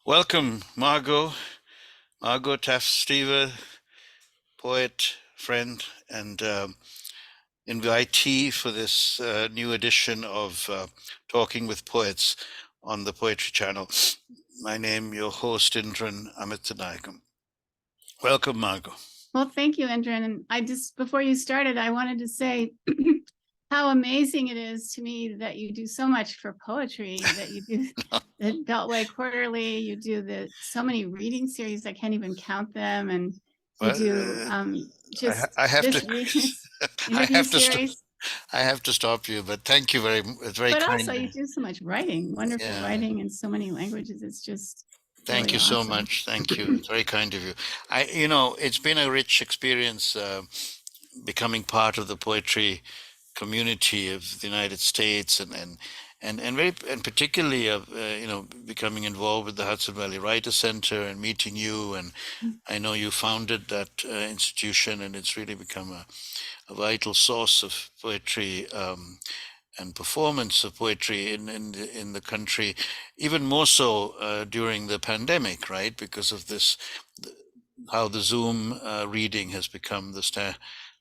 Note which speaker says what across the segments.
Speaker 1: Welcome, Margo Taft, poet, friend, and invitee for this new edition of Talking with Poets on the Poetry Channel. My name, your host, Indran Amirthanayagam. Welcome, Margo.
Speaker 2: Well, thank you, Indran. And before you started, I wanted to say how amazing it is to me that you do so much for poetry, that you do the Beltway Quarterly, you do so many reading series, I can't even count them. And you
Speaker 1: Well,
Speaker 2: do
Speaker 1: I have
Speaker 2: this
Speaker 1: to, I
Speaker 2: interview
Speaker 1: have to,
Speaker 2: series,
Speaker 1: I have to stop you, but thank you it's very
Speaker 2: but
Speaker 1: kind
Speaker 2: also
Speaker 1: of
Speaker 2: you
Speaker 1: you.
Speaker 2: do so much writing, wonderful
Speaker 1: Yeah.
Speaker 2: writing in so many languages. It's just
Speaker 1: Thank
Speaker 2: really
Speaker 1: you so
Speaker 2: awesome.
Speaker 1: much. Thank you. It's very kind of you. It's been a rich experience becoming part of the poetry community of the United States and particularly of becoming involved with the Hudson Valley Writer Center and meeting you. And I know you founded that institution, and it's really become a vital source of poetry. And performance of poetry in the country, even more so during the pandemic, right? Because of how the Zoom reading has become the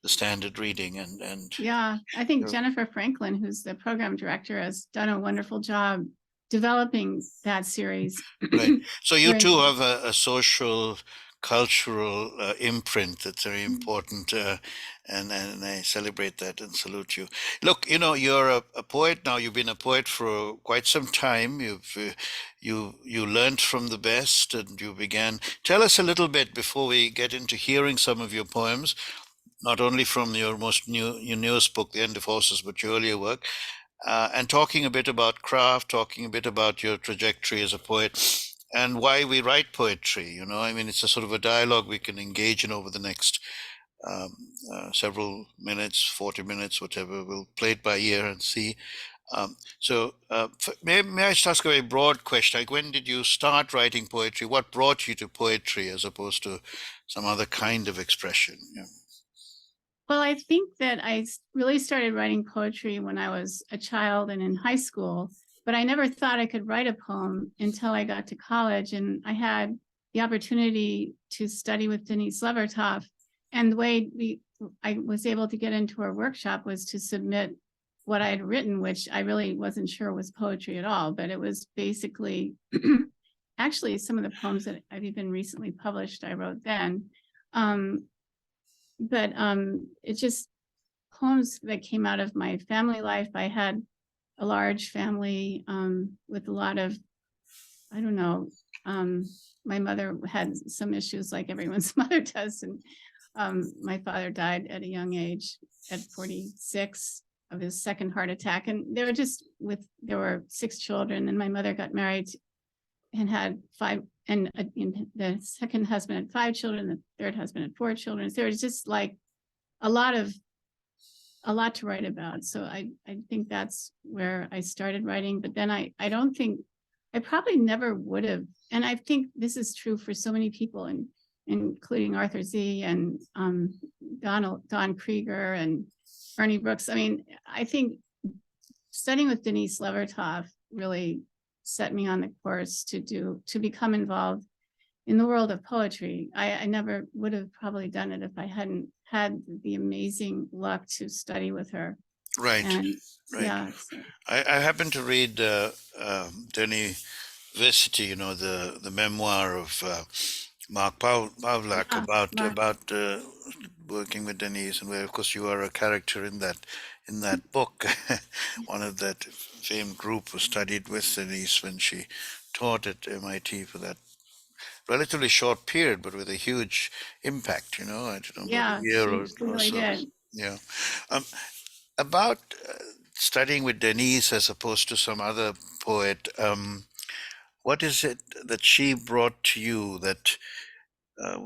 Speaker 1: standard reading, and
Speaker 2: Yeah, I think
Speaker 1: uh,
Speaker 2: Jennifer Franklin, who's the program director, has done a wonderful job developing that series.
Speaker 1: right. So you
Speaker 2: Very
Speaker 1: too have a social, cultural imprint that's very important, and I celebrate that and salute you. Look, you're a poet now. You've been a poet for quite some time. You learned from the best, and you began. Tell us a little bit before we get into hearing some of your poems, not only from your newest book, The End of Horses, but your earlier work, and talking a bit about craft, talking a bit about your trajectory as a poet, and why we write poetry. I mean, it's a sort of a dialogue we can engage in over the next um, several minutes, 40 minutes, whatever. We'll play it by ear and see. May I just ask a very broad question? Like, when did you start writing poetry? What brought you to poetry as opposed to some other kind of expression? Yeah.
Speaker 2: Well, I think that really started writing poetry when I was a child and in high school, but I never thought I could write a poem until I got to college, and I had the opportunity to study with Denise Levertov. And the way I was able to get into her workshop was to submit what I had written, which I really wasn't sure was poetry at all, but it was basically actually some of the poems that I've even recently published, I wrote then. But it's just poems that came out of my family life. I had a large family with a lot of, I don't know, my mother had some issues like everyone's mother does. And my father died at a young age at 46 of his second heart attack. And there were 6 children, and my mother got married and had 5, and the second husband had 5 children, the third husband had 4 children. So there was just like a lot to write about. So I think that's where I started writing. But then I don't think I probably never would have. And I think this is true for so many people, and including Arthur Z and Don Krieger and Ernie Brooks. I mean, I think studying with Denise Levertov really set me on the course to become involved in the world of poetry. I never would have probably done it if I hadn't had the amazing luck to study with her.
Speaker 1: Right,
Speaker 2: And
Speaker 1: right.
Speaker 2: yeah, so,
Speaker 1: I happened to read Denis Vissity, the memoir of Mark Pavlak
Speaker 2: yeah,
Speaker 1: about working with Denise, and where, of course, you are a character in that book. One of that famed group who studied with Denise when she taught at MIT for that relatively short period, but with a huge impact. I don't know, about a
Speaker 2: yeah,
Speaker 1: year
Speaker 2: she
Speaker 1: or
Speaker 2: really
Speaker 1: so.
Speaker 2: did.
Speaker 1: Yeah. Um, about studying with Denise as opposed to some other poet, what is it that she brought to you that, uh,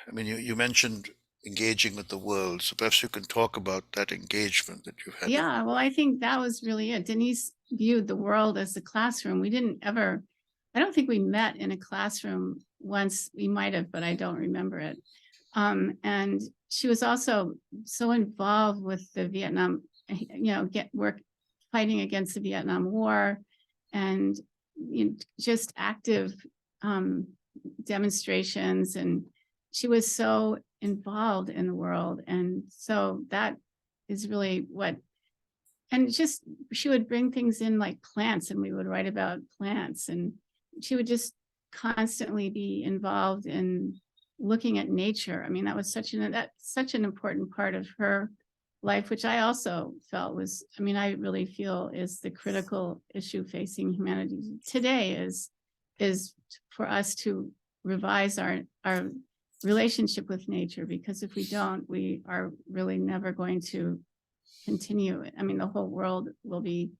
Speaker 1: I mean, you mentioned engaging with the world, so perhaps you can talk about that engagement that you've had.
Speaker 2: Yeah, well, I think that was really it. Denise viewed the world as a classroom. I don't think we met in a classroom once. We might have, but I don't remember it. And she was also so involved with the Vietnam, fighting against the Vietnam War, and just active demonstrations, and she was so involved in the world. And so that is really what, and just she would bring things in like plants, and we would write about plants, and she would just constantly be involved in looking at nature. I mean, that was such an important part of her life, which I also felt was, I mean, I really feel is the critical issue facing humanity today is for us to revise our relationship with nature, because if we don't, we are really never going to continue. I mean, the whole world will be,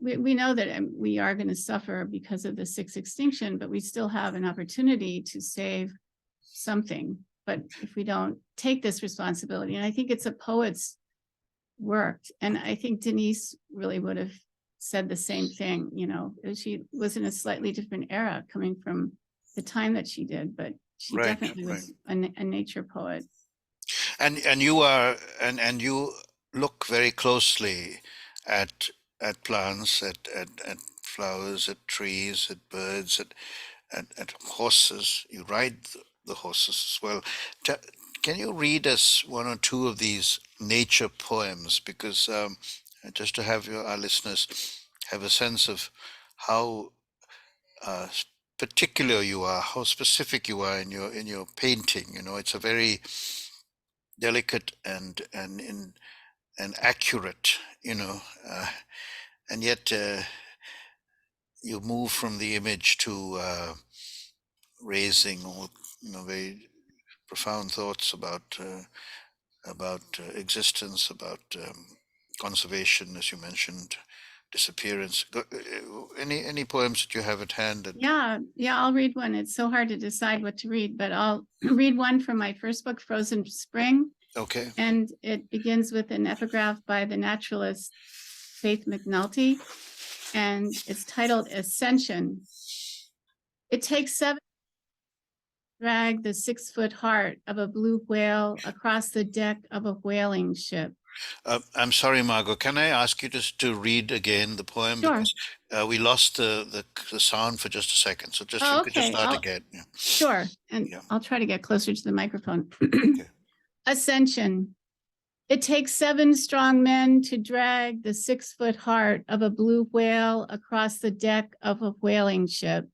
Speaker 2: we know that we are going to suffer because of the sixth extinction, but we still have an opportunity to save something. But if we don't take this responsibility, and I think it's a poet's work, and I think Denise really would have said the same thing. She was in a slightly different era coming from the time that she did, but she
Speaker 1: Right,
Speaker 2: definitely
Speaker 1: right.
Speaker 2: was a nature poet.
Speaker 1: And you are and you look very closely at plants, at flowers, at trees, at birds, at horses. You ride the horses as well. Can you read us one or two of these nature poems? Because just to have our listeners have a sense of how uh, particular you are, how specific you are in your painting. It's a very delicate and accurate, and yet you move from the image to raising all very profound thoughts about existence, about conservation, as you mentioned, disappearance. Any poems that you have at hand?
Speaker 2: Yeah, I'll read one. It's so hard to decide what to read, but I'll read one from my first book, Frozen Spring.
Speaker 1: Okay.
Speaker 2: And it begins with an epigraph by the naturalist Faith McNulty, and it's titled Ascension. It takes 7 drag the 6-foot heart of a blue whale across the deck of a whaling ship.
Speaker 1: I'm sorry, Margo. Can I ask you just to read again the poem?
Speaker 2: Sure.
Speaker 1: Because we lost the sound for just a second. So just you could just start again. Yeah.
Speaker 2: Sure. And
Speaker 1: Yeah.
Speaker 2: I'll try to get closer to the microphone.
Speaker 1: Okay.
Speaker 2: Ascension. It takes 7 strong men to drag the 6-foot heart of a blue whale across the deck of a whaling ship.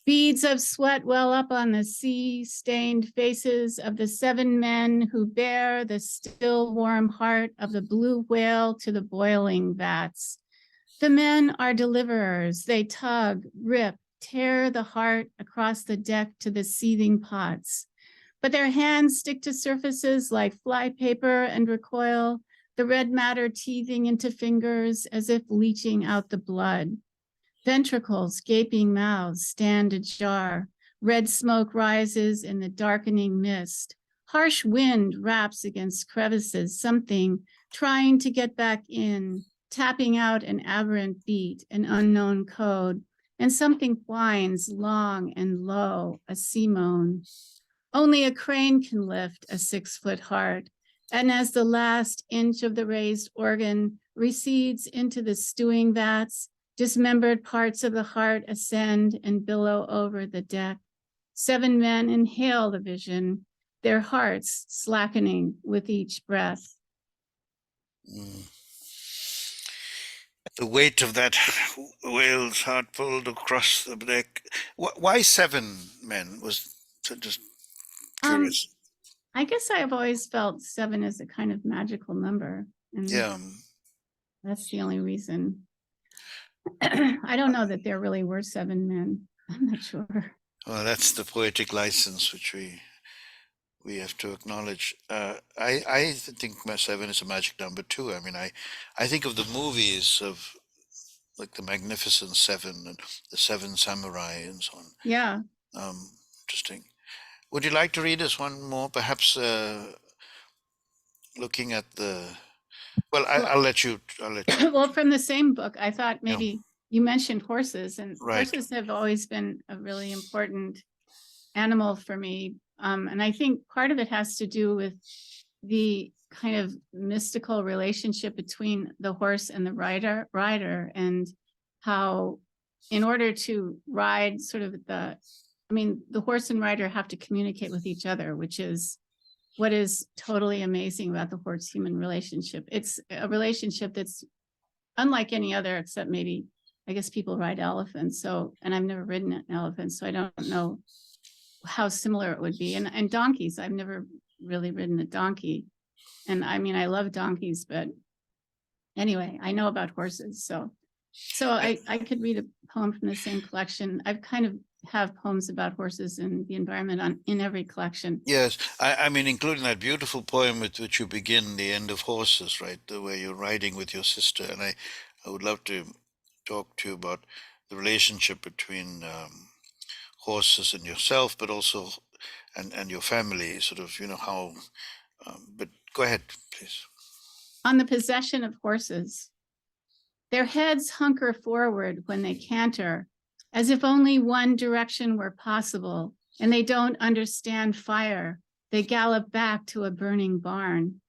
Speaker 2: Beads of sweat well up on the sea-stained faces of the 7 men who bear the still warm heart of the blue whale to the boiling vats. The men are deliverers. They tug, rip, tear the heart across the deck to the seething pots. But their hands stick to surfaces like flypaper and recoil, the red matter teething into fingers as if leaching out the blood. Ventricles, gaping mouths stand ajar. Red smoke rises in the darkening mist. Harsh wind raps against crevices, something trying to get back in, tapping out an aberrant beat, an unknown code, and something whines long and low, a sea moan. Only a crane can lift a 6-foot heart, and as the last inch of the raised organ recedes into the stewing vats, dismembered parts of the heart ascend and billow over the deck. 7 men inhale the vision, their hearts slackening with each breath.
Speaker 1: The weight of that whale's heart pulled across the deck. Why 7 men? Was just curious.
Speaker 2: I guess I've always felt 7 is a kind of magical number, and
Speaker 1: Yeah.
Speaker 2: that's the only reason. I don't know that there really were 7 men. I'm not sure.
Speaker 1: Well, that's the poetic license which we have to acknowledge. I think my 7 is a magic number too. I mean, I think of the movies of like the Magnificent Seven and the Seven Samurai and so on.
Speaker 2: Yeah.
Speaker 1: Interesting. Would you like to read us one more, perhaps looking at the? Well, I'll let you.
Speaker 2: Well, from the same book, I thought maybe you mentioned horses, and
Speaker 1: Right.
Speaker 2: horses have always been a really important animal for me. And I think part of it has to do with the kind of mystical relationship between the horse and the rider, and how in order to ride sort of the horse and rider have to communicate with each other, which is what is totally amazing about the horse human relationship. It's a relationship that's unlike any other, except maybe, I guess people ride elephants. So, and I've never ridden an elephant, so I don't know how similar it would be. And donkeys, I've never really ridden a donkey. And I mean, I love donkeys, but anyway, I know about horses. So I could read a poem from the same collection. I've kind of have poems about horses and the environment in every collection.
Speaker 1: Yes, I mean, including that beautiful poem with which you begin, The End of Horses, right? The way you're riding with your sister. And I would love to talk to you about the relationship between horses and yourself, but also and your family, sort of, how. But go ahead, please.
Speaker 2: On the possession of horses. Their heads hunker forward when they canter, as if only one direction were possible, and they don't understand fire. They gallop back to a burning barn.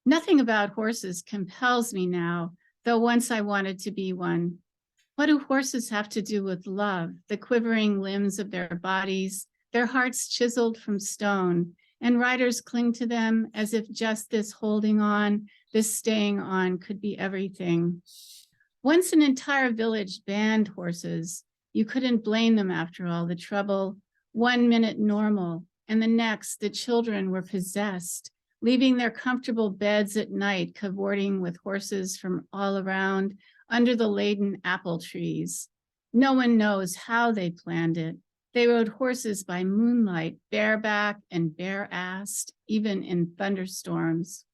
Speaker 2: Nothing about horses compels me now, though once I wanted to be one. What do horses have to do with love, the quivering limbs of their bodies, their hearts chiseled from stone, and riders cling to them as if just this holding on, this staying on could be everything. Once an entire village banned horses, you couldn't blame them after all the trouble. 1 minute normal, and the next the children were possessed, leaving their comfortable beds at night, cavorting with horses from all around under the laden apple trees. No one knows how they planned it. They rode horses by moonlight, bareback and bare-assed, even in thunderstorms.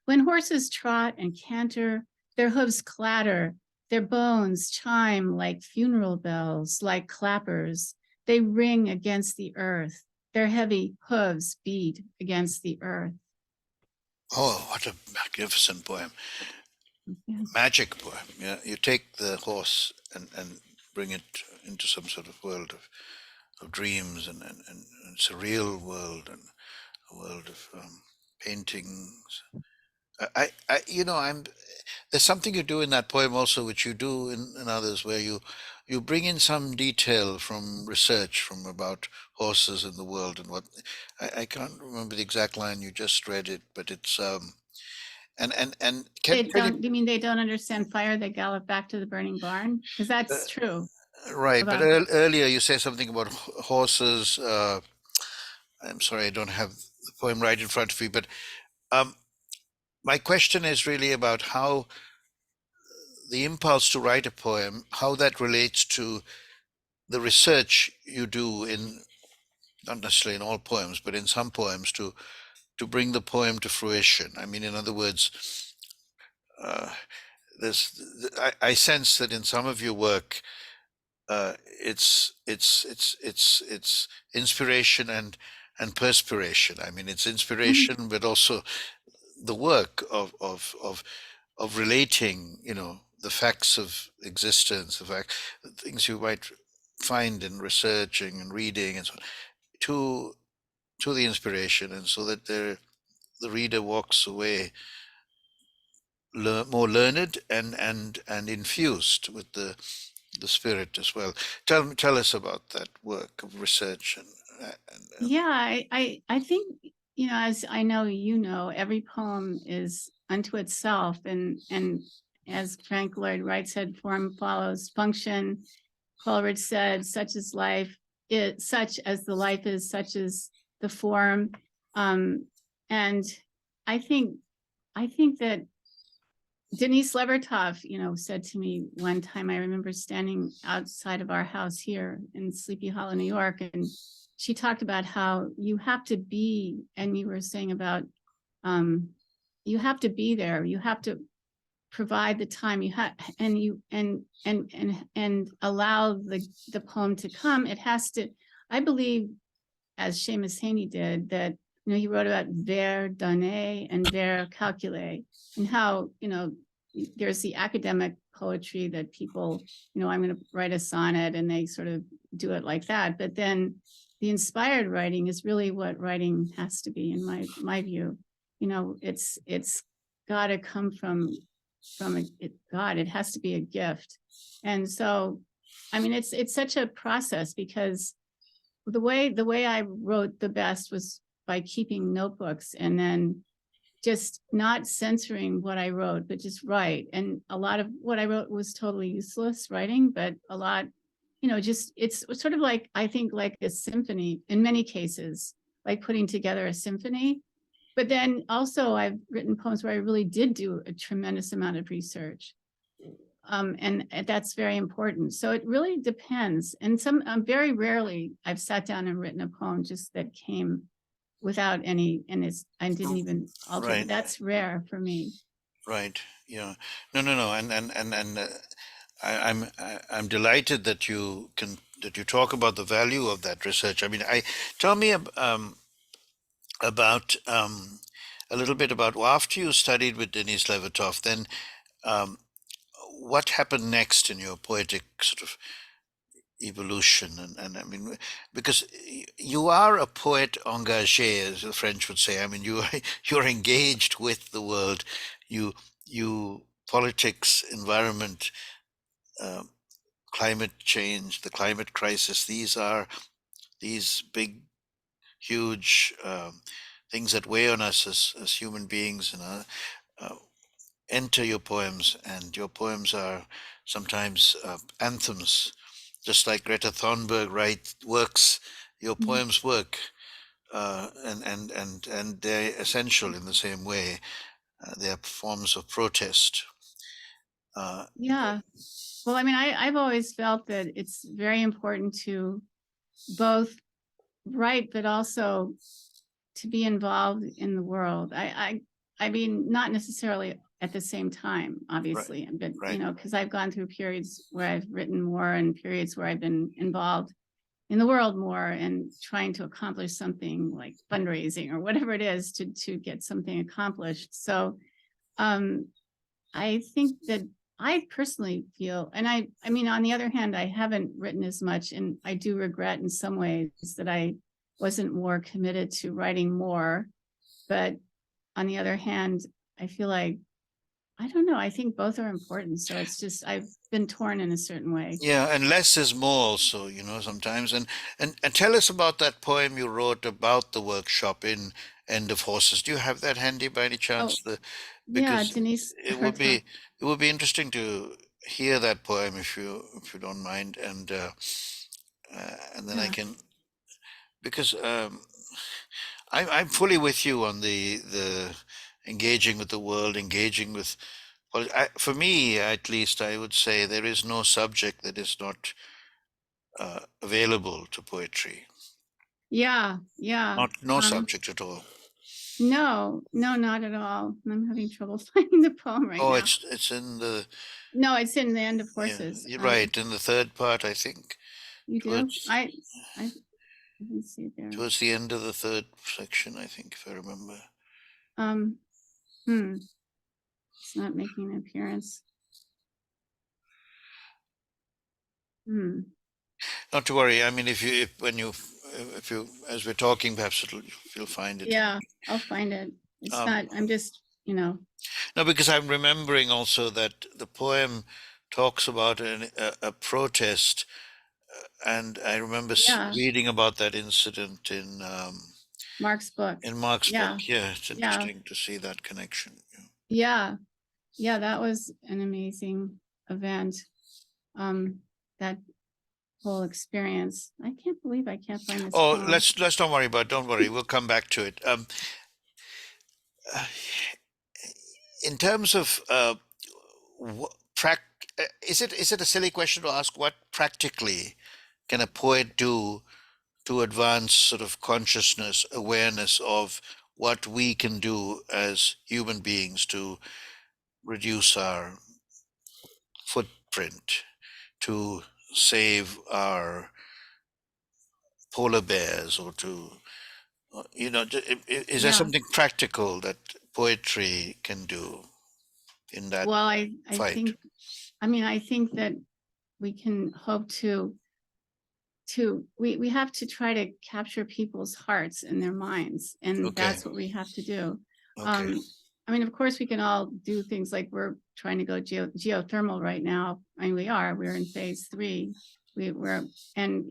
Speaker 2: When horses trot and canter, their hooves clatter, their bones chime like funeral bells, like clappers. They ring against the earth. Their heavy hooves beat against the earth.
Speaker 1: Oh, what a magnificent poem.
Speaker 2: Yeah.
Speaker 1: Magic poem. Yeah, you take the horse and bring it into some sort of world of dreams and surreal world and a world of paintings. I'm. There's something you do in that poem also, which you do in others, where you bring in some detail from research from about horses in the world and what. I can't remember the exact line you just read it, but it's and
Speaker 2: They
Speaker 1: can you
Speaker 2: don't, you mean they don't understand fire? They gallop back to the burning barn? Because that's true
Speaker 1: right? But
Speaker 2: about,
Speaker 1: earlier you say something about horses. I'm sorry, I don't have the poem right in front of me, but um, my question is really about how the impulse to write a poem, how that relates to the research you do in, not necessarily in all poems, but in some poems to bring the poem to fruition. I mean, in other words, uh, I sense that in some of your work, it's inspiration and perspiration. I mean, it's inspiration, but also the work of relating, the facts of existence, the things you might find in researching and reading and so on, to to the inspiration, and so that the reader walks away more learned and infused with the spirit as well. Tell us about that work of research and
Speaker 2: yeah, I think, as I know, every poem is unto itself. And as Frank Lloyd Wright said, form follows function. Coleridge said, such as life, such as the life is, such as the form. And I think that Denise Levertov, said to me one time, I remember standing outside of our house here in Sleepy Hollow, New York, and she talked about how you have to be, and you were saying about, you have to be there, you have to provide the time, you have, and allow the poem to come. It has to, I believe, as Seamus Haney did, that he wrote about vers donner and vers calculer, and how there's the academic poetry that people, I'm going to write a sonnet, and they sort of do it like that. But then the inspired writing is really what writing has to be, in my view. It's got to come from God. It has to be a gift. And so I mean, it's such a process because the way I wrote the best was by keeping notebooks and then just not censoring what I wrote, but just write. And a lot of what I wrote was totally useless writing, but a lot, just it's sort of like, I think, like a symphony in many cases, like putting together a symphony. But then also I've written poems where I really did do a tremendous amount of research. And that's very important. So it really depends. And very rarely I've sat down and written a poem just that came without any, and I didn't even alter it.
Speaker 1: Right,
Speaker 2: That's rare for me.
Speaker 1: right. Yeah. No, no, no. I'm delighted that you talk about the value of that research. I mean, I tell me about a little bit about, well, after you studied with Denis Levertov, then um, what happened next in your poetic sort of evolution? And I mean, because you are a poet engagé, as the French would say. I mean, you're engaged with the world. You politics, environment, uh, climate change, the climate crisis. These big, huge things that weigh on us as human beings, and uh, enter your poems, and your poems are sometimes anthems. Just like Greta Thunberg works, your
Speaker 2: Mhm.
Speaker 1: poems work, and they're essential in the same way. They are forms of protest. Uh,
Speaker 2: Yeah. Well, I mean, I've always felt that it's very important to both write, but also to be involved in the world. I mean, not necessarily at the same time,
Speaker 1: right,
Speaker 2: obviously, but
Speaker 1: right.
Speaker 2: because I've gone through periods where I've written more and periods where I've been involved in the world more and trying to accomplish something like fundraising or whatever it is to get something accomplished. So um, I think that I personally feel, and I mean, on the other hand, I haven't written as much, and I do regret in some ways that I wasn't more committed to writing more. But on the other hand, I feel like, I don't know, I think both are important. So it's just, I've been torn in a certain way.
Speaker 1: Yeah, and less is more also, sometimes. And tell us about that poem you wrote about the workshop in End of Horses. Do you have that handy by any
Speaker 2: Oh,
Speaker 1: chance?
Speaker 2: yeah,
Speaker 1: Because
Speaker 2: Denise
Speaker 1: it would
Speaker 2: Hartog.
Speaker 1: be it would be interesting to hear that poem if you don't mind, and then I
Speaker 2: Yeah.
Speaker 1: can, because I'm fully with you on the engaging with the world, engaging with. Well, for me, at least, I would say there is no subject that is not available to poetry.
Speaker 2: Yeah. Yeah.
Speaker 1: Not no
Speaker 2: Um,
Speaker 1: subject at all.
Speaker 2: no, no, not at all. I'm having trouble finding the poem right
Speaker 1: Oh,
Speaker 2: now.
Speaker 1: it's in the,
Speaker 2: No, it's in the End of
Speaker 1: yeah,
Speaker 2: Horses.
Speaker 1: you're right, in the third part, I think,
Speaker 2: You do?
Speaker 1: towards
Speaker 2: I didn't see it there.
Speaker 1: towards the end of the third section, I think, if I remember.
Speaker 2: Um, hmm, it's not making an appearance. Hmm.
Speaker 1: Not to worry. I mean, if you as we're talking, perhaps you'll find it.
Speaker 2: Yeah, I'll find it. It's
Speaker 1: Um,
Speaker 2: not, I'm just,
Speaker 1: no, because I'm remembering also that the poem talks about a protest, and I remember
Speaker 2: yeah,
Speaker 1: reading about that incident
Speaker 2: Mark's book.
Speaker 1: in Mark's book.
Speaker 2: Yeah,
Speaker 1: Yeah, it's
Speaker 2: yeah,
Speaker 1: interesting to see that connection. Yeah.
Speaker 2: yeah, yeah, that was an amazing event. Um, that whole experience. I can't believe I can't find this
Speaker 1: Oh,
Speaker 2: poem.
Speaker 1: let's don't worry about. Don't worry, we'll come back to it. Uh, in terms of is it a silly question to ask what practically can a poet do to advance sort of consciousness, awareness of what we can do as human beings to reduce our footprint, to save our polar bears, or to is there
Speaker 2: Yeah.
Speaker 1: something practical that poetry can do in that
Speaker 2: Well, I
Speaker 1: fight?
Speaker 2: think, I mean, I think that we can hope we have to try to capture people's hearts and their minds, and
Speaker 1: Okay,
Speaker 2: that's what we have to do.
Speaker 1: okay.
Speaker 2: um I mean, of course, we can all do things like we're trying to go geothermal right now. I mean, we're in phase 3. And,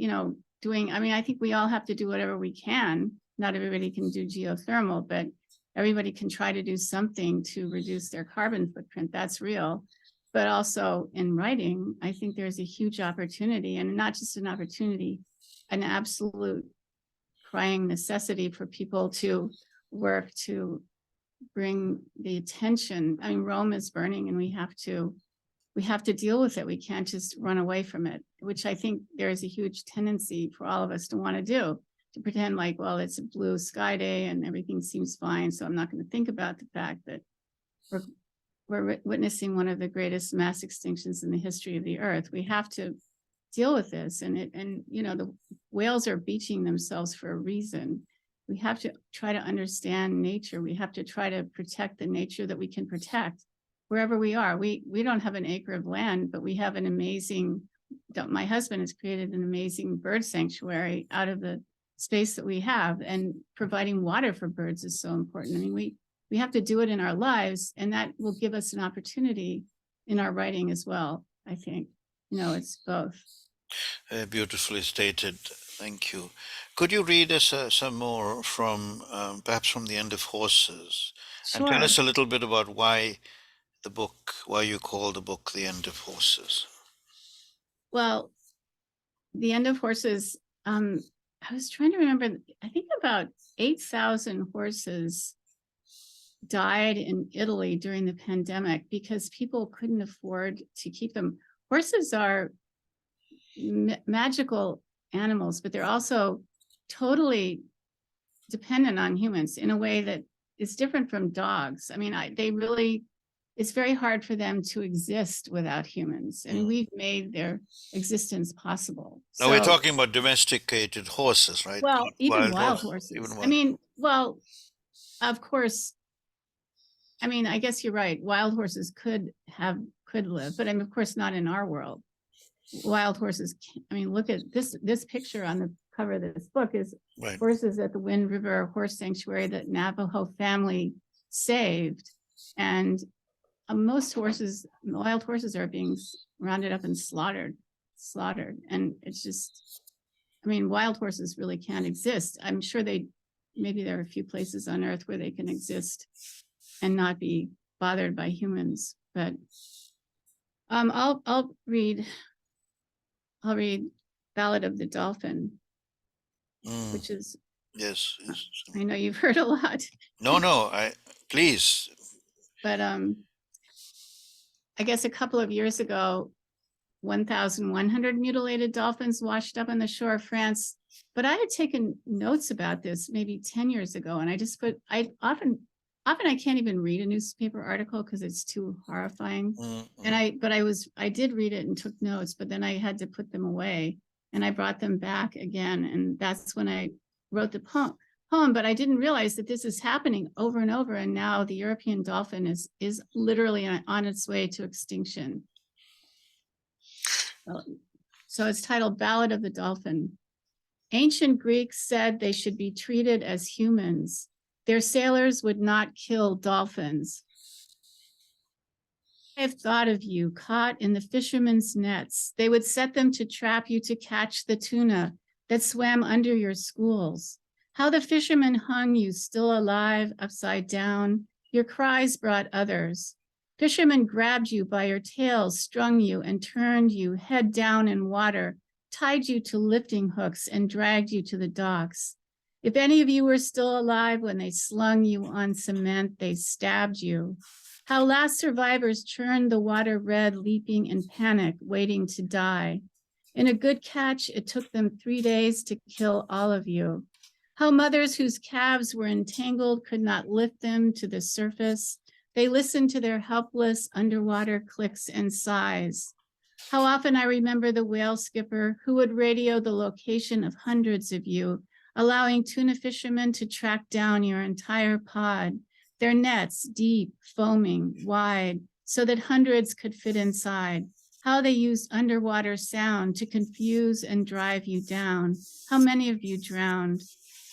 Speaker 2: doing, I mean, I think we all have to do whatever we can. Not everybody can do geothermal, but everybody can try to do something to reduce their carbon footprint. That's real. But also in writing, I think there's a huge opportunity, and not just an opportunity, an absolute crying necessity for people to work to bring the attention. I mean, Rome is burning, and we have to deal with it. We can't just run away from it, which I think there is a huge tendency for all of us to want to do, to pretend like, well, it's a blue sky day and everything seems fine, so I'm not going to think about the fact that we're witnessing one of the greatest mass extinctions in the history of the earth. We have to deal with this, and the whales are beaching themselves for a reason. We have to try to understand nature. We have to try to protect the nature that we can protect wherever we are. We don't have an acre of land, but we have an amazing, my husband has created an amazing bird sanctuary out of the space that we have, and providing water for birds is so important. I mean, we have to do it in our lives, and that will give us an opportunity in our writing as well. I think, it's both.
Speaker 1: Beautifully stated. Thank you. Could you read us some more from perhaps from The End of Horses, and tell
Speaker 2: Sure.
Speaker 1: us a little bit about why you call the book The End of Horses?
Speaker 2: Well, The End of Horses, I was trying to remember, I think about 8,000 horses died in Italy during the pandemic because people couldn't afford to keep them. Horses are magical animals, but they're also totally dependent on humans in a way that is different from dogs. I mean, it's very hard for them to exist without humans, and we've made their existence possible.
Speaker 1: Now we're talking about domesticated horses, right?
Speaker 2: Well,
Speaker 1: Not
Speaker 2: even wild horses.
Speaker 1: Even
Speaker 2: I
Speaker 1: wild.
Speaker 2: mean, well, of course, I mean, I guess you're right. Wild horses could live, but I mean, of course, not in our world. Wild horses, I mean, look at this picture on the cover of this book is
Speaker 1: Right.
Speaker 2: horses at the Wind River Horse Sanctuary that Navajo family saved. And most wild horses are being rounded up and slaughtered. And it's just, I mean, wild horses really can't exist. I'm sure maybe there are a few places on earth where they can exist and not be bothered by humans. But I'll read Ballad of the Dolphin, which is,
Speaker 1: yes.
Speaker 2: I know you've heard a lot.
Speaker 1: No, please.
Speaker 2: But I guess a couple of years ago, 1,100 mutilated dolphins washed up on the shore of France. But I had taken notes about this maybe 10 years ago, and I often I can't even read a newspaper article because it's too horrifying. And I did read it and took notes, but then I had to put them away, and I brought them back again. And that's when I wrote the poem. But I didn't realize that this is happening over and over. And now the European dolphin is literally on its way to extinction. So it's titled Ballad of the Dolphin. Ancient Greeks said they should be treated as humans. Their sailors would not kill dolphins. I have thought of you caught in the fishermen's nets. They would set them to trap you to catch the tuna that swam under your schools. How the fishermen hung you still alive, upside down. Your cries brought others. Fishermen grabbed you by your tails, strung you, and turned you head down in water, tied you to lifting hooks, and dragged you to the docks. If any of you were still alive when they slung you on cement, they stabbed you. How last survivors churned the water red, leaping in panic, waiting to die. In a good catch, it took them 3 days to kill all of you. How mothers whose calves were entangled could not lift them to the surface. They listened to their helpless underwater clicks and sighs. How often I remember the whale skipper who would radio the location of hundreds of you, allowing tuna fishermen to track down your entire pod, their nets deep, foaming, wide, so that hundreds could fit inside. How they used underwater sound to confuse and drive you down. How many of you drowned.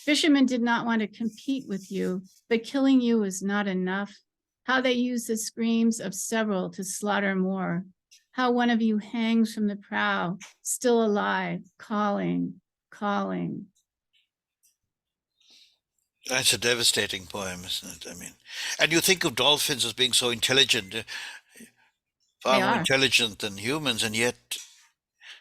Speaker 2: Fishermen did not want to compete with you, but killing you was not enough. How they use the screams of several to slaughter more. How one of you hangs from the prow, still alive, calling, calling.
Speaker 1: That's a devastating poem, isn't it? I mean, and you think of dolphins as being so intelligent, far
Speaker 2: They
Speaker 1: more
Speaker 2: are.
Speaker 1: intelligent than humans, and yet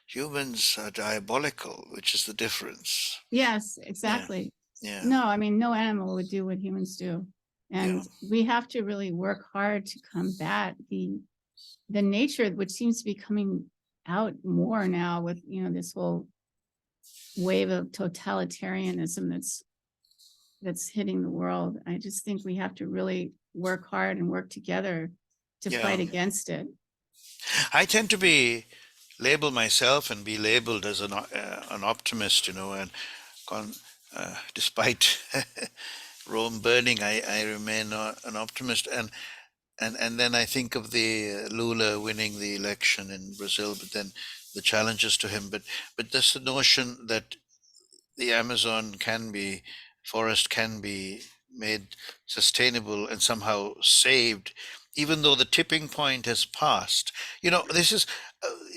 Speaker 1: humans are diabolical, which is the difference.
Speaker 2: Yes,
Speaker 1: Yeah,
Speaker 2: exactly.
Speaker 1: yeah,
Speaker 2: No, I mean, no animal would do what humans do.
Speaker 1: yeah,
Speaker 2: And we have to really work hard to combat the nature, which seems to be coming out more now with, this whole wave of totalitarianism that's hitting the world. I just think we have to really work hard and work together to
Speaker 1: yeah.
Speaker 2: fight against it.
Speaker 1: I tend to be label myself and be labeled as an optimist, and con, despite Rome burning, I remain an optimist. And then I think of the Lula winning the election in Brazil, but then the challenges to him. But this the notion that the Amazon forest can be made sustainable and somehow saved, even though the tipping point has passed. This is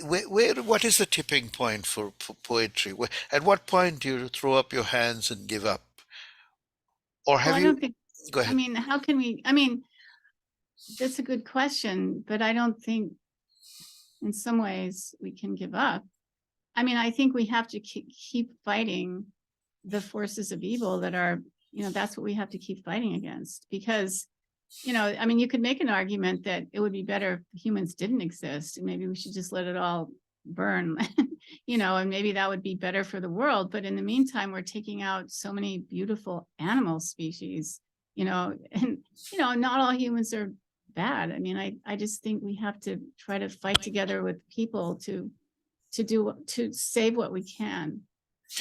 Speaker 1: what is the tipping point for poetry? At what point do you throw up your hands and give up? Or
Speaker 2: Well,
Speaker 1: have
Speaker 2: I
Speaker 1: you?
Speaker 2: don't think,
Speaker 1: Go
Speaker 2: I
Speaker 1: ahead.
Speaker 2: mean, how can we, I mean, that's a good question, but I don't think in some ways we can give up. I mean, I think we have to keep fighting the forces of evil that are, that's what we have to keep fighting against. Because, I mean, you could make an argument that it would be better if humans didn't exist and maybe we should just let it all burn, and maybe that would be better for the world. But in the meantime, we're taking out so many beautiful animal species, and, not all humans are bad. I mean, I just think we have to try to fight together with people to save what we can.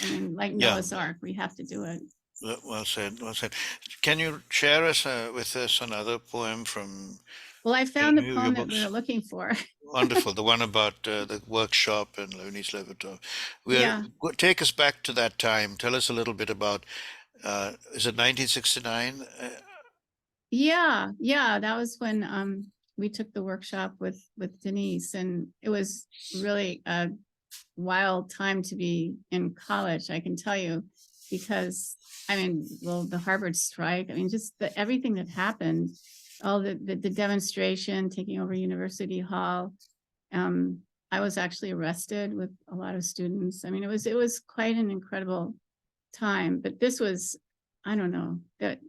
Speaker 2: I mean, like
Speaker 1: Yeah.
Speaker 2: Noah's Ark, we have to do it.
Speaker 1: Well said. Well said. Can you share with us another poem from
Speaker 2: Well, I found the
Speaker 1: your
Speaker 2: poem that we were
Speaker 1: books?
Speaker 2: looking for.
Speaker 1: Wonderful. The one about the workshop and Looney's Laboratory.
Speaker 2: Yeah.
Speaker 1: Take us back to that time. Tell us a little bit about, is it 1969?
Speaker 2: Yeah. Yeah. That was when we took the workshop with Denise, and it was really a wild time to be in college, I can tell you, because I mean, well, the Harvard strike, I mean, just everything that happened, all the demonstration taking over University Hall. I was actually arrested with a lot of students. I mean, it was quite an incredible time, but this was, I don't know, that,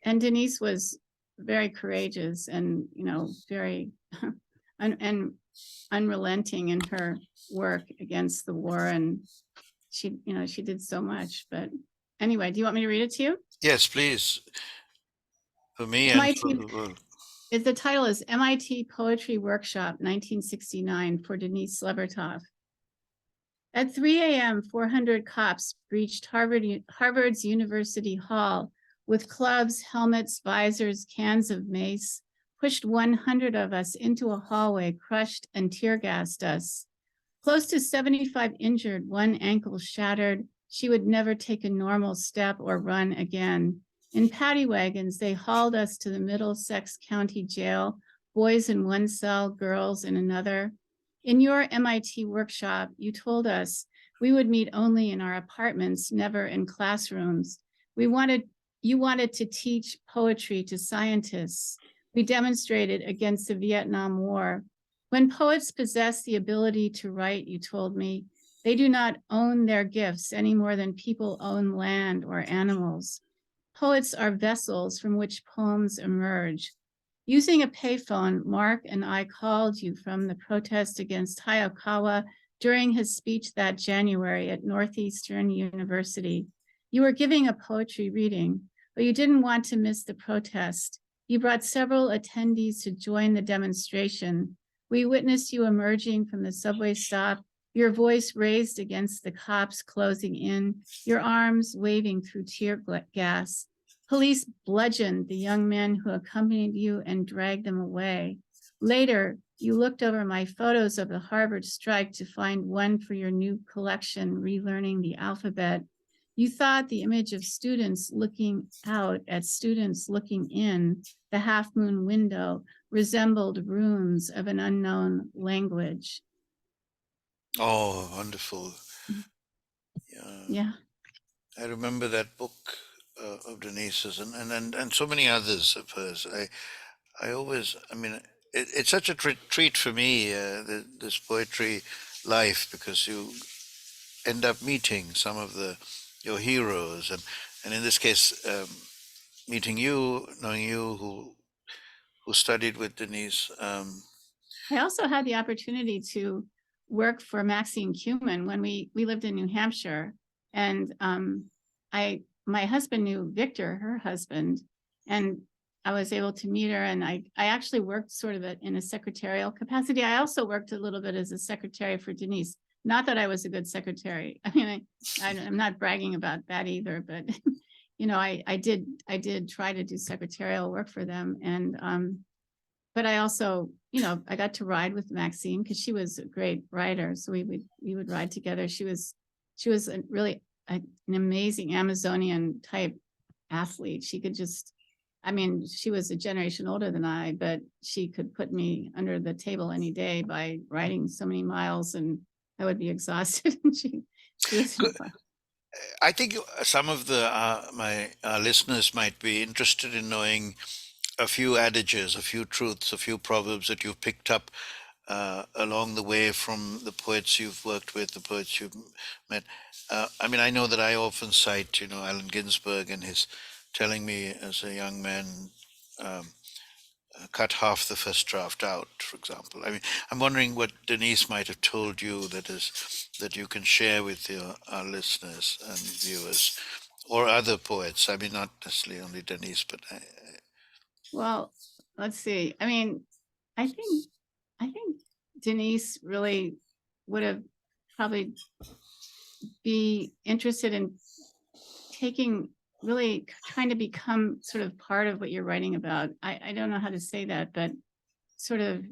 Speaker 2: and Denise was very courageous and, very and unrelenting in her work against the war. And she did so much. But anyway, do you want me to read it to you?
Speaker 1: Yes, please. For me and for
Speaker 2: MIT,
Speaker 1: the world.
Speaker 2: the title is MIT Poetry Workshop 1969 for Denise Levertov. At 3 a.m., 400 cops breached Harvard's University Hall with clubs, helmets, visors, cans of mace, pushed 100 of us into a hallway, crushed and tear gassed us. Close to 75 injured, one ankle shattered. She would never take a normal step or run again. In paddy wagons, they hauled us to the Middlesex County Jail, boys in one cell, girls in another. In your MIT workshop, you told us we would meet only in our apartments, never in classrooms. You wanted to teach poetry to scientists. We demonstrated against the Vietnam War. When poets possess the ability to write, you told me, they do not own their gifts any more than people own land or animals. Poets are vessels from which poems emerge. Using a payphone, Mark and I called you from the protest against Hayakawa during his speech that January at Northeastern University. You were giving a poetry reading, but you didn't want to miss the protest. You brought several attendees to join the demonstration. We witnessed you emerging from the subway stop, your voice raised against the cops closing in, your arms waving through tear gas. Police bludgeoned the young men who accompanied you and dragged them away. Later, you looked over my photos of the Harvard strike to find one for your new collection, Relearning the Alphabet. You thought the image of students looking out at students looking in the half moon window resembled runes of an unknown language.
Speaker 1: Oh, wonderful. Yeah.
Speaker 2: Yeah.
Speaker 1: I remember that book of Denise's, and so many others of hers. I always, I mean, it's such a treat for me, this poetry life, because you end up meeting some of your heroes, and in this case, meeting you, knowing you, who studied with Denise.
Speaker 2: I also had the opportunity to work for Maxine Kuhlman when we lived in New Hampshire, and my husband knew Victor, her husband, and I was able to meet her. And I actually worked sort of in a secretarial capacity. I also worked a little bit as a secretary for Denise. Not that I was a good secretary. I mean, I'm not bragging about that either, but I did try to do secretarial work for them, and but I also, I got to ride with Maxine because she was a great rider. So we would ride together. She was an amazing Amazonian type athlete. She could just, I mean, she was a generation older than I, but she could put me under the table any day by riding so many miles, and I would be exhausted. And she was
Speaker 1: Good. I think some of the my listeners might be interested in knowing a few adages, a few truths, a few proverbs that you've picked up along the way from the poets you've worked with, the poets you've met. I mean, I know that I often cite, Allen Ginsberg and his telling me as a young man, um, cut half the first draft out, for example. I mean, I'm wondering what Denise might have told you that you can share with your our listeners and viewers, or other poets. I mean, not necessarily only Denise, but
Speaker 2: Well, let's see. I mean, I think Denise really would have probably be interested in really trying to become sort of part of what you're writing about. I don't know how to say that, but sort of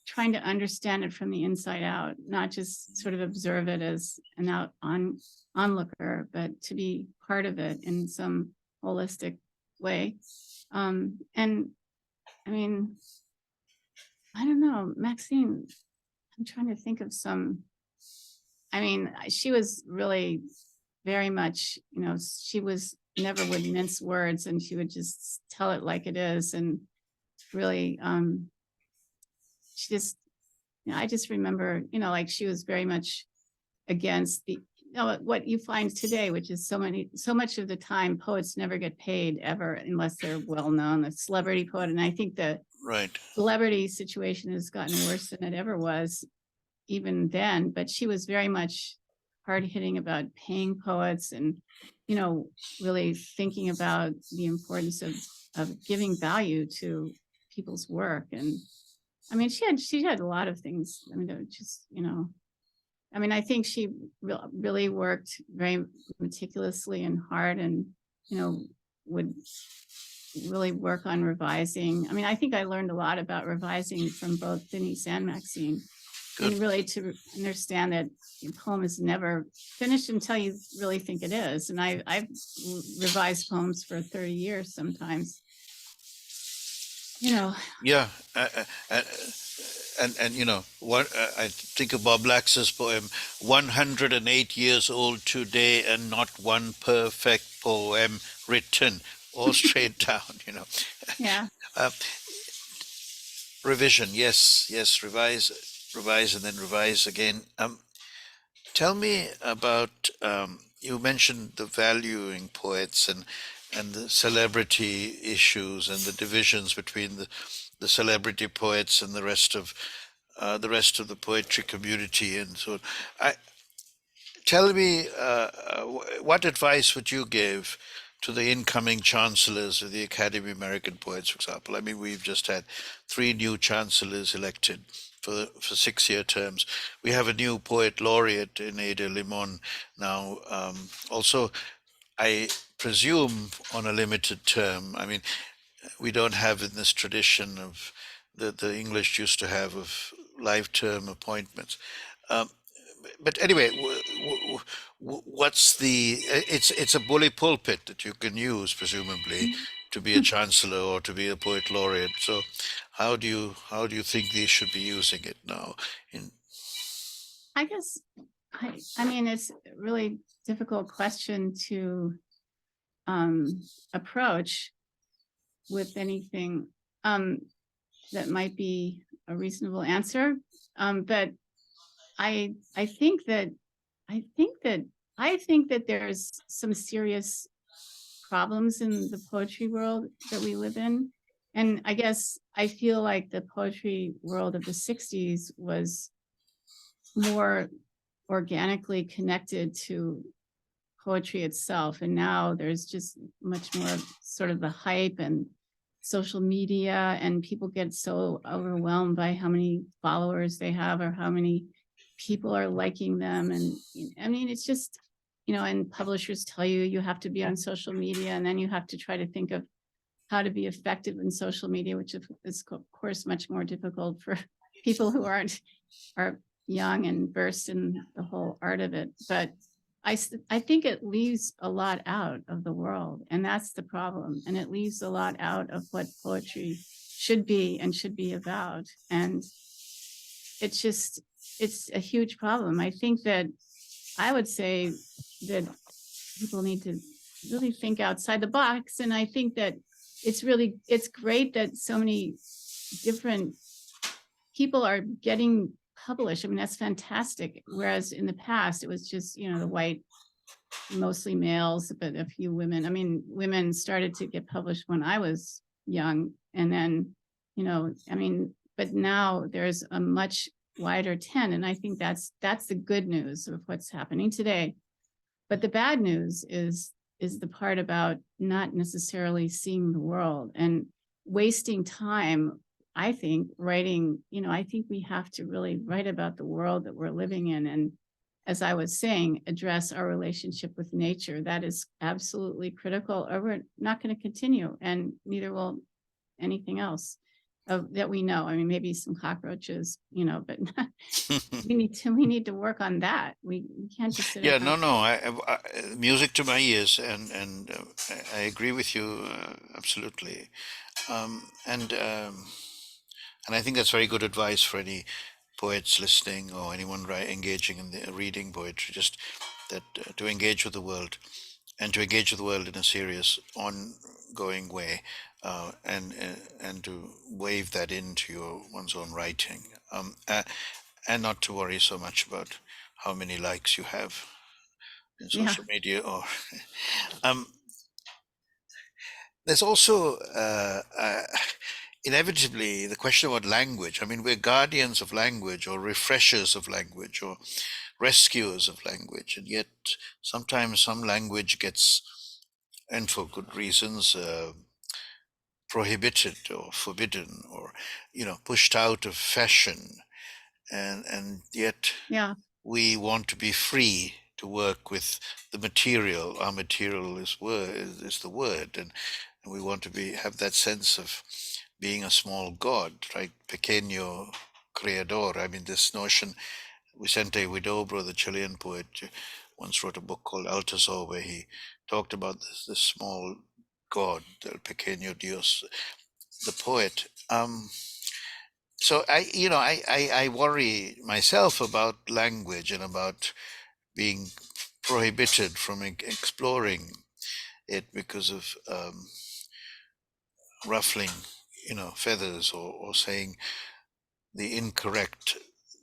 Speaker 2: trying to understand it from the inside out, not just sort of observe it as an onlooker, but to be part of it in some holistic way. And I mean, I don't know, Maxine, I'm trying to think of some. I mean, she was really very much, she was never would mince words, and she would just tell it like it is. And really, she just, I just remember, like she was very much against what you find today, which is so much of the time, poets never get paid ever unless they're well known, a celebrity poet. And I think the
Speaker 1: right.
Speaker 2: celebrity situation has gotten worse than it ever was even then, but she was very much hard hitting about paying poets, and really thinking about the importance of giving value to people's work. And I mean, she had a lot of things. I mean, just I mean, I think she really worked very meticulously and hard, and would really work on revising. I mean, I think I learned a lot about revising from both Denise and Maxine,
Speaker 1: Good.
Speaker 2: and really to understand that your poem is never finished until you really think it is. And I've revised poems for 30 years sometimes.
Speaker 1: Yeah. And what I think of Bob Lax's poem, 108 years old today, and not one perfect poem written, all straight down.
Speaker 2: Yeah.
Speaker 1: Uh, Revision, yes, revise, and then revise again. Tell me about, you mentioned the valuing poets and the celebrity issues and the divisions between the celebrity poets and the rest of the poetry community and so on. I Tell me, what advice would you give to the incoming chancellors of the Academy of American Poets, for example? I mean, we've just had three new chancellors elected for 6-year terms. We have a new poet laureate in Ada Limon now. Also, I presume on a limited term. I mean, we don't have in this tradition of the English used to have of life term appointments. Um, but anyway, what's the? It's a bully pulpit that you can use, presumably, to be a chancellor or to be a poet laureate. So, how do you think they should be using it now? In
Speaker 2: I guess I mean it's a really difficult question to approach with anything that might be a reasonable answer. But I think that I think that I think that there's some serious problems in the poetry world that we live in. And I guess I feel like the poetry world of the 60s was more organically connected to poetry itself. And now there's just much more sort of the hype and social media, and people get so overwhelmed by how many followers they have or how many people are liking them. And I mean, it's just, and publishers tell you you have to be on social media, and then you have to try to think of how to be effective in social media, which is of course much more difficult for people who are young and versed in the whole art of it. But I think it leaves a lot out of the world, and that's the problem. And it leaves a lot out of what poetry should be and should be about. And it's a huge problem. I think that I would say that people need to really think outside the box. And I think that it's great that so many different people are getting published. I mean, that's fantastic. Whereas in the past, it was just, the white, mostly males, but a few women. I mean, women started to get published when I was young. And then, I mean, but now there's a much wider tent. And I think that's the good news of what's happening today. But the bad news is the part about not necessarily seeing the world and wasting time. I think writing, I think we have to really write about the world that we're living in. And as I was saying, address our relationship with nature. That is absolutely critical, or we're not going to continue, and neither will anything else that we know. I mean, maybe some cockroaches, but we need to work on that. We can't just sit
Speaker 1: Yeah,
Speaker 2: around.
Speaker 1: no, music to my ears, and I agree with you absolutely. And I think that's very good advice for any poets listening or anyone engaging in the reading poetry. Just that to engage with the world, and to engage with the world in a serious, ongoing way, and to wave that into one's own writing, and not to worry so much about how many likes you have in
Speaker 2: Yeah,
Speaker 1: social media. Or um, there's also inevitably the question about language. I mean, we're guardians of language, or refreshers of language, or rescuers of language, and yet sometimes some language gets, and for good reasons, prohibited or forbidden, or pushed out of fashion, and yet
Speaker 2: yeah,
Speaker 1: we want to be free to work with the material. Our material is the word, and we want to have that sense of being a small god, right? Pequeño creador. I mean, this notion. Vicente Huidobro, the Chilean poet, once wrote a book called Altazor, where he talked about this small god, el pequeño Dios, the poet. So I worry myself about language, and about being prohibited from exploring it because of ruffling, feathers, or saying the incorrect,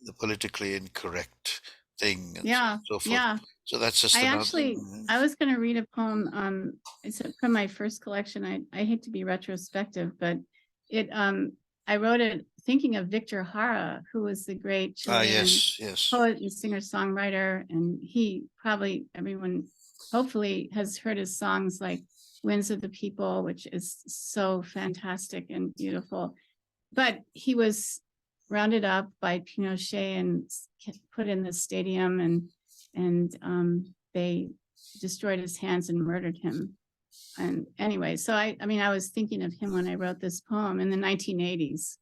Speaker 1: the politically incorrect thing, and
Speaker 2: yeah,
Speaker 1: so forth.
Speaker 2: yeah.
Speaker 1: So that's just another.
Speaker 2: I was going to read a poem. It's from my first collection. I hate to be retrospective, but it I wrote it thinking of Victor Jara, who was the great Chilean
Speaker 1: Yes, yes.
Speaker 2: poet and singer-songwriter. And he probably, everyone hopefully has heard his songs like Winds of the People, which is so fantastic and beautiful. But he was rounded up by Pinochet and put in the stadium, and they destroyed his hands and murdered him. And anyway, so I mean, I was thinking of him when I wrote this poem in the 1980s,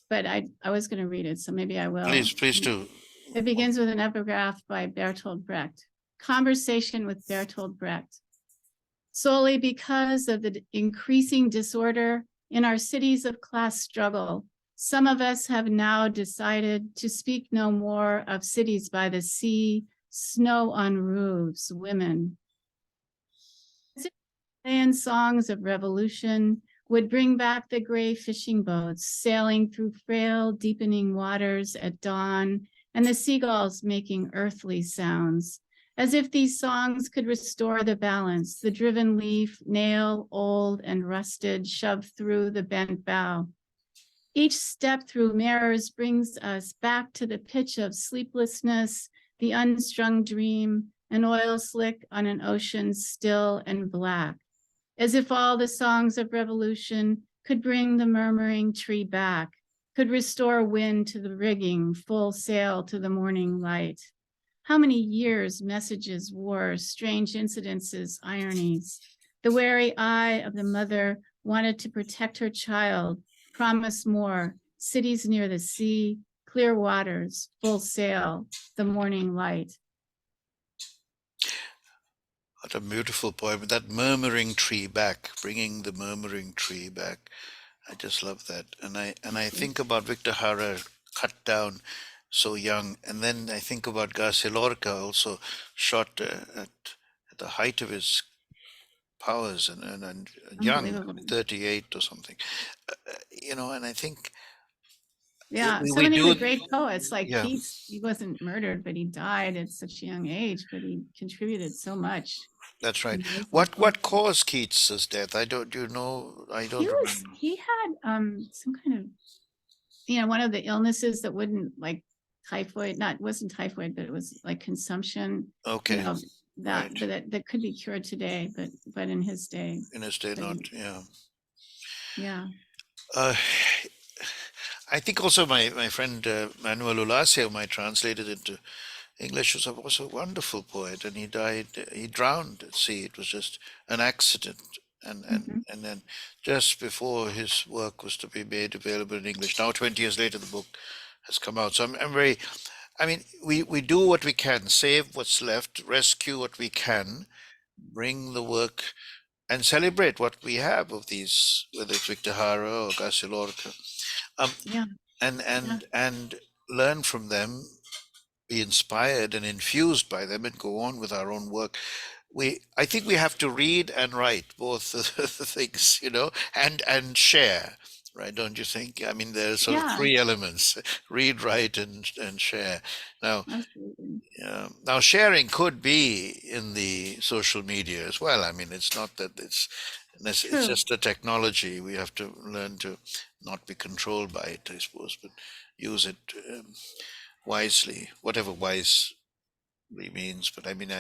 Speaker 2: but I was going to read it, so maybe I will.
Speaker 1: Please do.
Speaker 2: It begins with an epigraph by Bertolt Brecht. Conversation with Bertolt Brecht. Solely because of the increasing disorder in our cities of class struggle, some of us have now decided to speak no more of cities by the sea, snow on roofs, women. And songs of revolution would bring back the gray fishing boats sailing through frail, deepening waters at dawn, and the seagulls making earthly sounds, as if these songs could restore the balance, the driven leaf, nail, old and rusted, shoved through the bent bough. Each step through mirrors brings us back to the pitch of sleeplessness, the unstrung dream, an oil slick on an ocean still and black, as if all the songs of revolution could bring the murmuring tree back, could restore wind to the rigging, full sail to the morning light. How many years, messages, wars, strange incidences, ironies. The wary eye of the mother wanted to protect her child, promise more, cities near the sea, clear waters, full sail, the morning light.
Speaker 1: What a beautiful poem. That murmuring tree back, bringing the murmuring tree back. I just love that. And I think about Victor Hara cut down so young. And then I think about Garcia Lorca, also shot at the height of his powers and young,
Speaker 2: Unbelievable.
Speaker 1: 38 or something. And I think
Speaker 2: Yeah,
Speaker 1: we,
Speaker 2: so
Speaker 1: we
Speaker 2: many of the
Speaker 1: do,
Speaker 2: great poets, like
Speaker 1: yeah,
Speaker 2: Keats, he wasn't murdered, but he died at such a young age, but he contributed so much.
Speaker 1: that's right.
Speaker 2: Amazing
Speaker 1: What
Speaker 2: poetry.
Speaker 1: caused Keats's death? Do you know? I don't remember.
Speaker 2: He had some kind of, one of the illnesses that wouldn't, like typhoid, not wasn't typhoid, but it was like consumption, you
Speaker 1: Okay,
Speaker 2: know, that
Speaker 1: right.
Speaker 2: but that could be cured today, but in his day,
Speaker 1: In his day,
Speaker 2: but
Speaker 1: not,
Speaker 2: he,
Speaker 1: yeah.
Speaker 2: yeah.
Speaker 1: Uh, I think also my friend Manuel Ulasio, whom I translated into English, was a wonderful poet, and he died. He drowned at sea. It was just an accident, and and
Speaker 2: Mhm.
Speaker 1: and then just before his work was to be made available in English. Now, 20 years later, the book has come out. So I'm very. I mean, we do what we can, save what's left, rescue what we can, bring the work, and celebrate what we have of these, whether it's Victor Hara or Garcia Lorca, um,
Speaker 2: Yeah,
Speaker 1: and
Speaker 2: yeah,
Speaker 1: learn from them, be inspired and infused by them, and go on with our own work. I think we have to read and write, both the things, and share, right? Don't you think? I mean, there's sort of
Speaker 2: yeah,
Speaker 1: three elements: read, write, and share. Now,
Speaker 2: absolutely
Speaker 1: now sharing could be in the social media as well. I mean, it's not that it's
Speaker 2: true.
Speaker 1: just the technology. We have to learn to not be controlled by it, I suppose, but use it wisely, whatever wisely means. But I mean,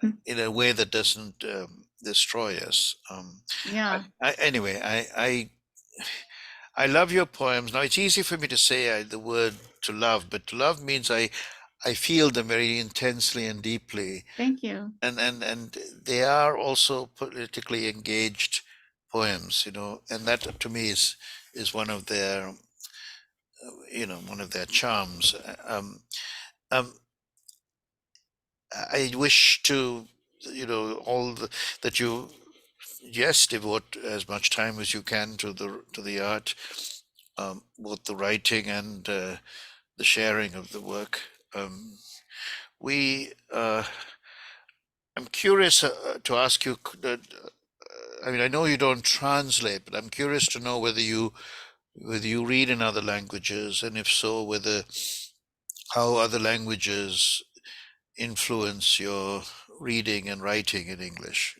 Speaker 2: Mm,
Speaker 1: in a way that doesn't destroy us.
Speaker 2: yeah,
Speaker 1: Anyway, I love your poems. Now it's easy for me to say the word to love, but to love means I feel them very intensely and deeply,
Speaker 2: thank you.
Speaker 1: and they are also politically engaged poems, and that to me is one of their one of their charms. Um, I wish to, that you, yes, devote as much time as you can to the art, both the writing and the sharing of the work. Um, we, I'm curious to ask you. I mean, I know you don't translate, but I'm curious to know whether you read in other languages, and if so, whether how other languages influence your reading and writing in English.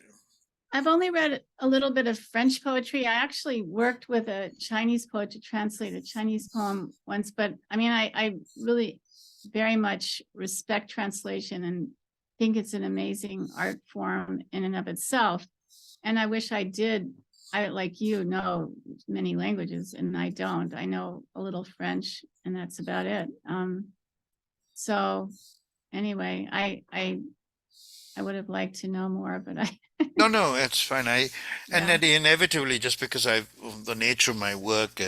Speaker 2: I've only read a little bit of French poetry. I actually worked with a Chinese poet to translate a Chinese poem once, but I mean, I really very much respect translation and think it's an amazing art form in and of itself. And I wish I did. I, like you, know many languages, and I don't. I know a little French, and that's about it. So anyway, I would have liked to know more, but I
Speaker 1: No, no, it's fine. And
Speaker 2: yeah.
Speaker 1: then inevitably, just because of the nature of my work,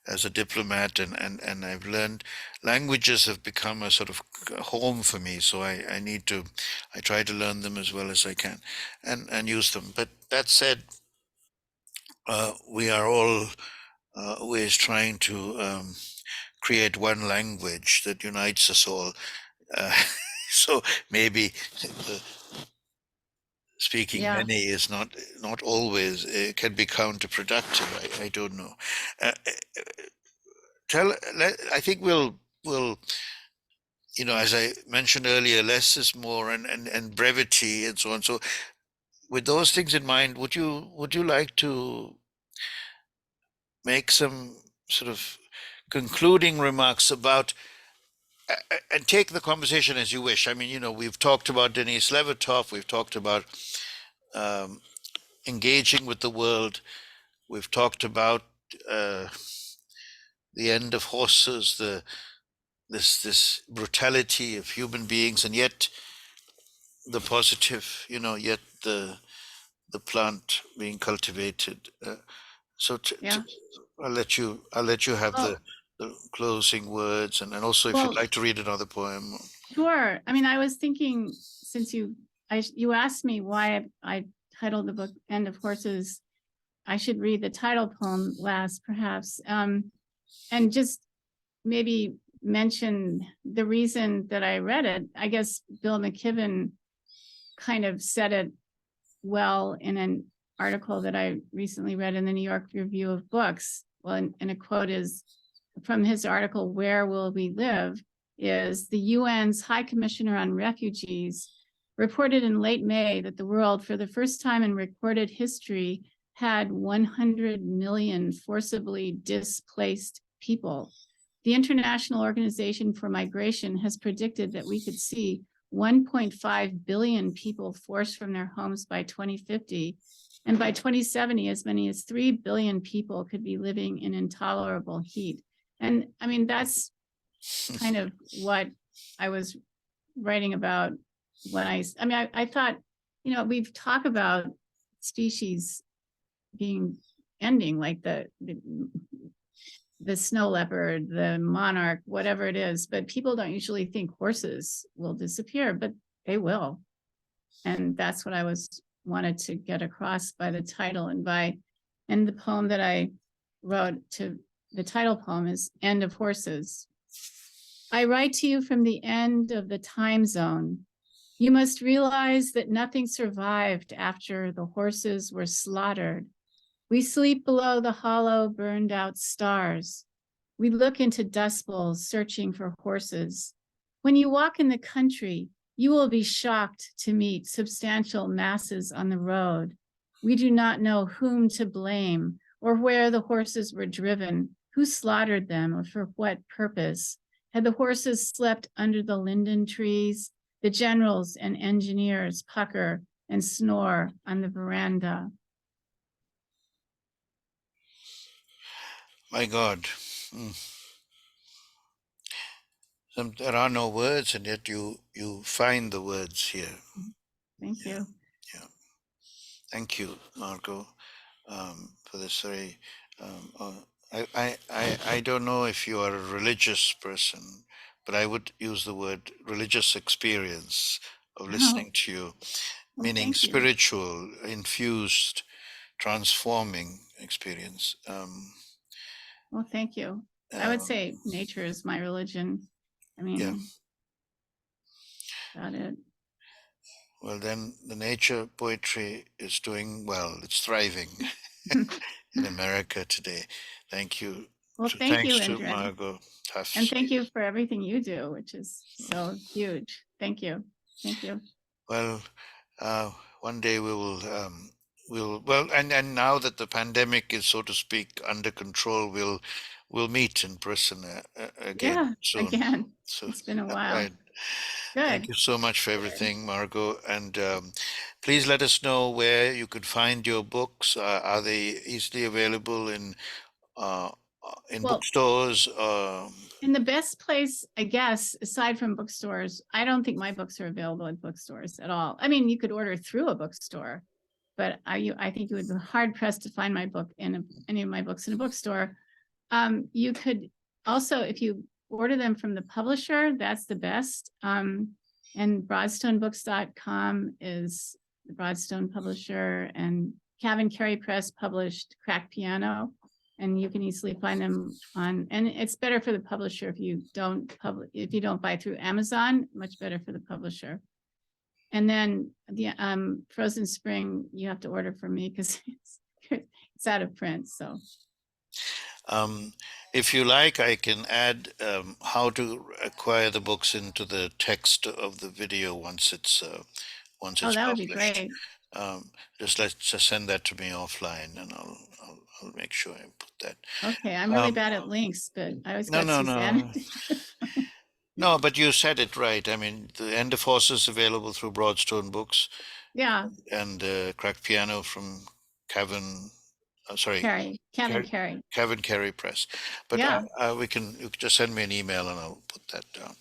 Speaker 1: as a diplomat, and I've learned languages have become a sort of home for me. So I try to learn them as well as I can, and use them. But that said, we are all always trying to create one language that unites us all. Uh, so maybe speaking
Speaker 2: Yeah.
Speaker 1: many is not always, it can be counterproductive. I don't know. Uh, I think we'll as I mentioned earlier, less is more, and brevity and so on. So with those things in mind, would you like to make some sort of concluding remarks about, and take the conversation as you wish. I mean, we've talked about Denis Levertov, we've talked about um, engaging with the world, we've talked about uh, the end of horses, this brutality of human beings, and yet the positive, yet the plant being cultivated. So
Speaker 2: Yeah.
Speaker 1: I'll let you have
Speaker 2: Well,
Speaker 1: the closing words, and also if you'd
Speaker 2: well,
Speaker 1: like to read another poem.
Speaker 2: sure. I mean, I was thinking, since you asked me why I titled the book End of Horses, I should read the title poem last, perhaps, and just maybe mention the reason that I read it. I guess Bill McKibben kind of said it well in an article that I recently read in the New York Review of Books. Well, and a quote is from his article, Where Will We Live? Is the UN's High Commissioner on Refugees reported in late May that the world, for the first time in recorded history, had 100 million forcibly displaced people. The International Organization for Migration has predicted that we could see 1.5 billion people forced from their homes by 2050. And by 2070, as many as 3 billion people could be living in intolerable heat. And I mean, that's kind of what I was writing about when I thought, we've talked about species being ending, like the snow leopard, the monarch, whatever it is, but people don't usually think horses will disappear, but they will. And that's what I wanted to get across by the title, and the poem that I wrote, to the title poem is End of Horses. I write to you from the end of the time zone. You must realize that nothing survived after the horses were slaughtered. We sleep below the hollow, burned out stars. We look into dust bowls searching for horses. When you walk in the country, you will be shocked to meet substantial masses on the road. We do not know whom to blame or where the horses were driven, who slaughtered them, or for what purpose. Had the horses slept under the linden trees, the generals and engineers pucker and snore on the veranda.
Speaker 1: My God. Mm. There are no words, and yet you find the words here.
Speaker 2: Thank
Speaker 1: Yeah,
Speaker 2: you.
Speaker 1: yeah. Thank you, Margo, for this very. I don't know if you are a religious person, but I would use the word religious experience of
Speaker 2: Oh,
Speaker 1: listening to you,
Speaker 2: well,
Speaker 1: meaning
Speaker 2: thank you.
Speaker 1: spiritual, infused, transforming experience.
Speaker 2: Well, thank you. I would
Speaker 1: Um,
Speaker 2: say nature is my religion. I
Speaker 1: yeah.
Speaker 2: mean, about it.
Speaker 1: Well, then the nature poetry is doing well. It's thriving in America today. Thank you.
Speaker 2: Well,
Speaker 1: So
Speaker 2: thank you,
Speaker 1: thanks to
Speaker 2: Indran.
Speaker 1: Margo
Speaker 2: And
Speaker 1: Taft.
Speaker 2: thank you for everything you do, which is so huge. Thank you. Thank you.
Speaker 1: Well, uh, one day well, and now that the pandemic is, so to speak, under control, we'll meet in person again
Speaker 2: Yeah,
Speaker 1: soon.
Speaker 2: again,
Speaker 1: So,
Speaker 2: it's been a while.
Speaker 1: right. Thank
Speaker 2: Good.
Speaker 1: you so much for everything, Margot. And please let us know where you could find your books. Are they easily available uh, in
Speaker 2: Well,
Speaker 1: bookstores?
Speaker 2: and the best place, I guess, aside from bookstores, I don't think my books are available at bookstores at all. I mean, you could order through a bookstore, but I think you would be hard pressed to find any of my books in a bookstore. You could also, if you order them from the publisher, that's the best. And broadstonebooks.com is the Broadstone publisher, and Cavan Carey Press published Cracked Piano, and you can easily find them on, and it's better for the publisher if you don't buy through Amazon, much better for the publisher. And then the Frozen Spring, you have to order from me because it's out of print. So
Speaker 1: If you like, I can add how to acquire the books into the text of the video once it's
Speaker 2: that would be
Speaker 1: published.
Speaker 2: great.
Speaker 1: Just send that to me offline, and I'll make sure I put that.
Speaker 2: Okay, I'm really bad at links, but I always
Speaker 1: No,
Speaker 2: got
Speaker 1: no,
Speaker 2: Susanna.
Speaker 1: no. No, but you said it right. I mean, the End of Horses available through Broadstone Books,
Speaker 2: Yeah,
Speaker 1: and Cracked Piano from Cavan,
Speaker 2: Cavan Carey.
Speaker 1: Cavan Carey Press. But
Speaker 2: Yeah.
Speaker 1: you can just send me an email and I'll put that down.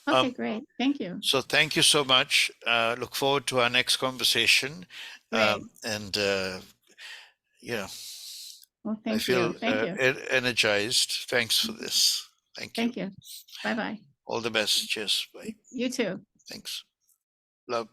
Speaker 2: Okay, great. Thank you.
Speaker 1: So thank you so much. Look forward to our next conversation.
Speaker 2: Great.
Speaker 1: And yeah,
Speaker 2: Well,
Speaker 1: I
Speaker 2: thank
Speaker 1: feel
Speaker 2: you. Thank you.
Speaker 1: energized. Thanks for this. Thank you.
Speaker 2: Thank you. Bye-bye.
Speaker 1: All the best. Cheers. Bye.
Speaker 2: You too.
Speaker 1: Thanks. Love.